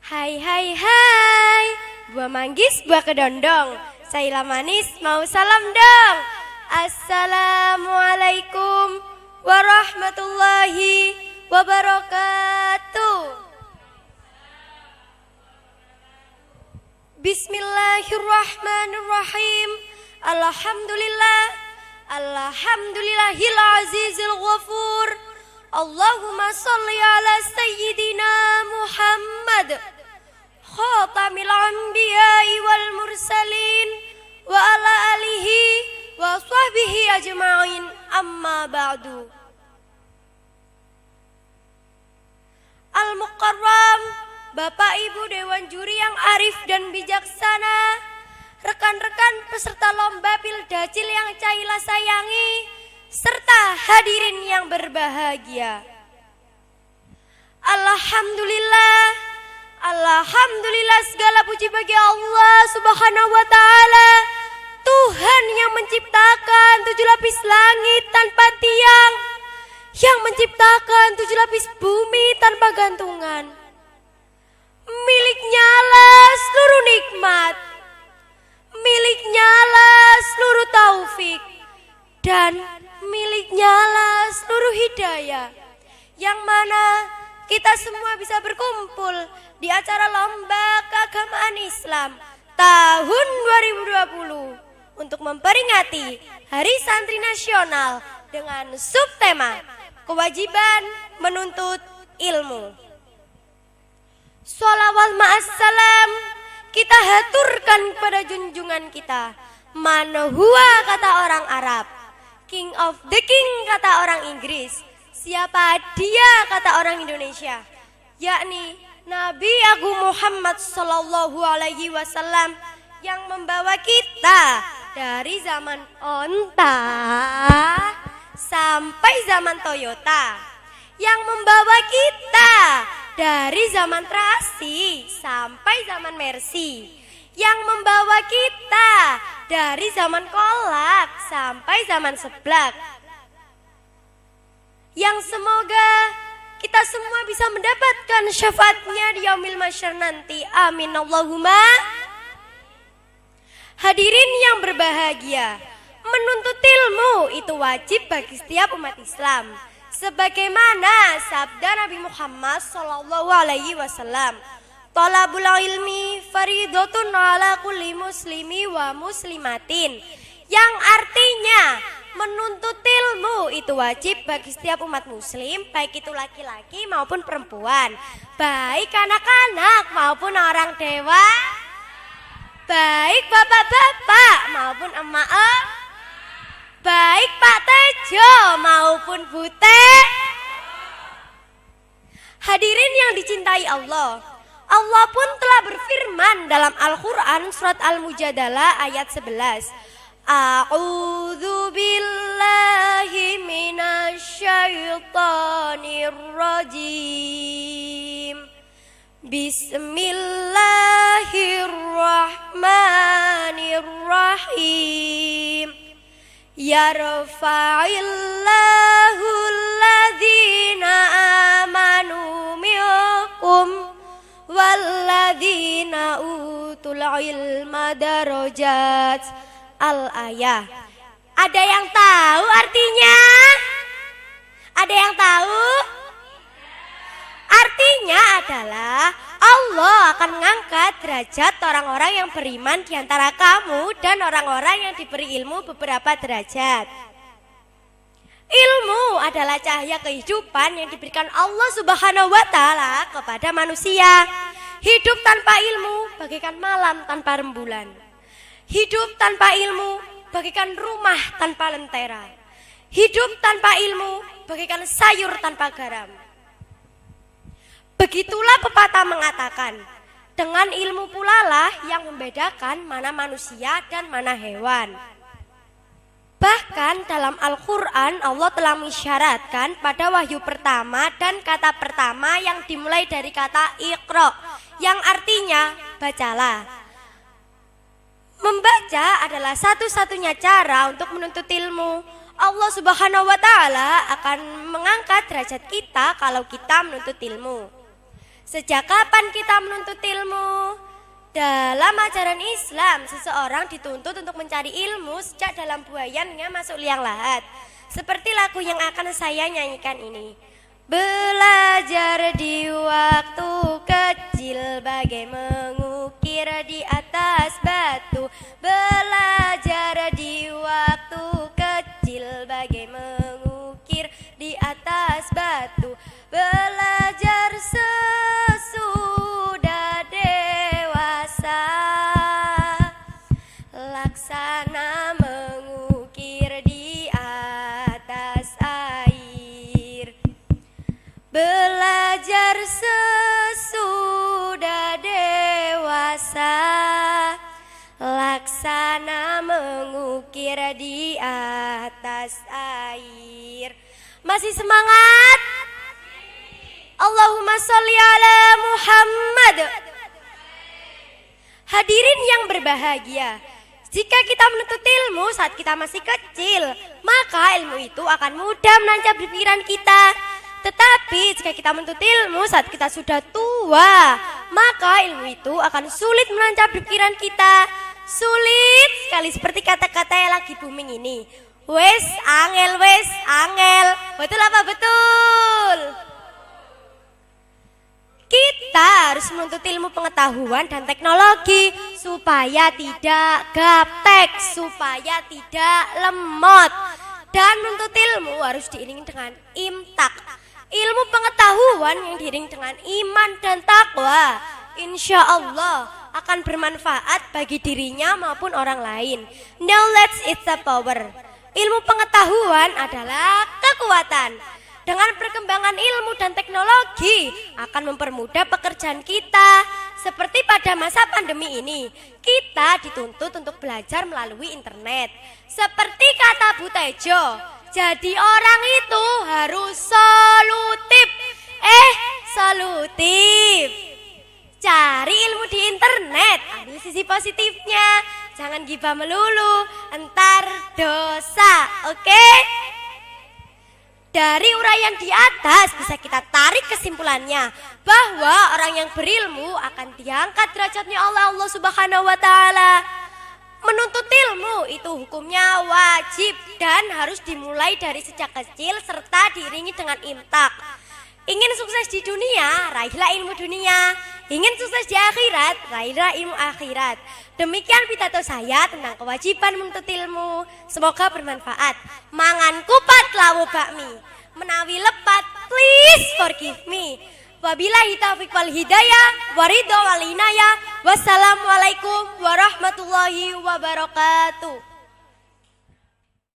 Hai hai hai, buah manggis, buah kedondong, Saila manis mau salam dong. Assalamualaikum warahmatullahi wabarakatuh. Bismillahirrahmanirrahim. Alhamdulillahil azizil ghafur. Allahumma salli ala sayyidina Muhammad khatamil anbiya'i wal mursalin wa ala alihi wa sahbihi ajma'in, amma ba'du. Al-Mukarram, Bapak Ibu Dewan Juri yang arif dan bijaksana, rekan-rekan peserta lomba Pildacil yang Caila sayangi, serta hadirin yang berbahagia. Alhamdulillah segala puji bagi Allah Subhanahu wa ta'ala, Tuhan yang menciptakan 7 lapis langit tanpa tiang, yang menciptakan 7 lapis bumi tanpa gantungan. Miliknya lah seluruh nikmat, miliknya lah seluruh taufik, dan miliknya lah seluruh hidayah, yang mana kita semua bisa berkumpul di acara lomba keagamaan Islam tahun 2020 untuk memperingati Hari Santri Nasional dengan subtema kewajiban menuntut ilmu. Sholawat ma'assalam kita haturkan kepada junjungan kita, man huwa kata orang Arab, King of the King kata orang Inggris, siapa dia kata orang Indonesia, yakni Nabi Agung Muhammad sallallahu alaihi wasallam, yang membawa kita dari zaman onta sampai zaman Toyota, yang membawa kita dari zaman terasi sampai zaman Mercy, yang membawa kita dari zaman kolak sampai zaman seblak, yang semoga kita semua bisa mendapatkan syafaatnya di yaumil mahsyar nanti. Amin Allahumma. Hadirin yang berbahagia, menuntut ilmu itu wajib bagi setiap umat Islam, sebagaimana sabda Nabi Muhammad sallallahu alaihi wasallam, talabul ilmi faridatun ala kulli muslimi wa muslimatin, yang artinya menuntut ilmu itu wajib bagi setiap umat muslim, baik itu laki-laki maupun perempuan, baik anak-anak maupun orang dewasa, baik bapak-bapak maupun emak-emak, baik Pak Tejo maupun Bu Teh. Hadirin yang dicintai Allah, Allah pun telah berfirman dalam Al-Quran surat Al-Mujadalah ayat 11. A'udzu billahi minasyaitonir rajim. Bismillahirrahmanirrahim. Yarfa'illahu alladhina amanu minkum walladzina utul ilma darajat. Al-ayah. Ada yang tahu artinya? Ada yang tahu? Artinya adalah Allah akan mengangkat derajat orang-orang yang beriman di antara kamu dan orang-orang yang diberi ilmu beberapa derajat. Ilmu adalah cahaya kehidupan yang diberikan Allah Subhanahu wa ta'ala kepada manusia. Hidup tanpa ilmu bagaikan malam tanpa rembulan. Hidup tanpa ilmu bagaikan rumah tanpa lentera. Hidup tanpa ilmu bagaikan sayur tanpa garam. Begitulah pepatah mengatakan, dengan ilmu pula lah yang membedakan mana manusia dan mana hewan. Bahkan dalam Al-Quran Allah telah mengisyaratkan pada wahyu pertama dan kata pertama yang dimulai dari kata Iqra, yang artinya bacalah. Membaca adalah satu-satunya cara untuk menuntut ilmu. Allah Subhanahu wa ta'ala akan mengangkat derajat kita kalau kita menuntut ilmu. Sejak kapan kita menuntut ilmu? Dalam ajaran Islam, seseorang dituntut untuk mencari ilmu sejak dalam buayannya masuk liang lahat. Seperti lagu yang akan saya nyanyikan ini. Belajar di waktu kecil bagai mengukir di atas batu. Belajar di waktu kecil bagai mengukir di atas batu. Belajar sesudah dewasa, laksana mengukir di atas air. Belajar sesudah dewasa, laksana mengukir di atas air. Masih semangat? Allahumma sholli ala Muhammad. Hadirin yang berbahagia, jika kita menuntut ilmu saat kita masih kecil, maka ilmu itu akan mudah menancap di pikiran kita. Tetapi jika kita menuntut ilmu saat kita sudah tua, maka ilmu itu akan sulit menancap di pikiran kita. Sulit sekali seperti kata-kata yang lagi booming ini. Wes angel, betul apa betul? Kita harus menuntut ilmu pengetahuan dan teknologi supaya tidak gaptek, supaya tidak lemot. Dan menuntut ilmu harus diiringi dengan imtak. Ilmu pengetahuan yang diiringi dengan iman dan takwa, insya Allah akan bermanfaat bagi dirinya maupun orang lain. Knowledge is the power. Ilmu pengetahuan adalah kekuatan. Dengan perkembangan ilmu dan teknologi akan mempermudah pekerjaan kita. Seperti pada masa pandemi ini, kita dituntut untuk belajar melalui internet. Seperti kata Bu Tejo, jadi orang itu harus solutif. Solutif. Cari ilmu di internet, ambil sisi positifnya. Jangan gibah melulu, entar dosa, oke? Dari uraian di atas bisa kita tarik kesimpulannya bahwa orang yang berilmu akan diangkat derajatnya oleh Allah Subhanahu wa taala. Menuntut ilmu itu hukumnya wajib dan harus dimulai dari sejak kecil serta diiringi dengan imtak. Ingin sukses di dunia, raihlah ilmu dunia. Ingin sukses di akhirat, raihlah ilmu akhirat. Demikian pidato saya tentang kewajiban menuntut ilmu. Semoga bermanfaat. Mangan kupat lawu bakmi, menawi lepat please forgive me. Wabillahi taufiq wal hidayah, waridho wal inayah. Wassalamualaikum warahmatullahi wabarakatuh.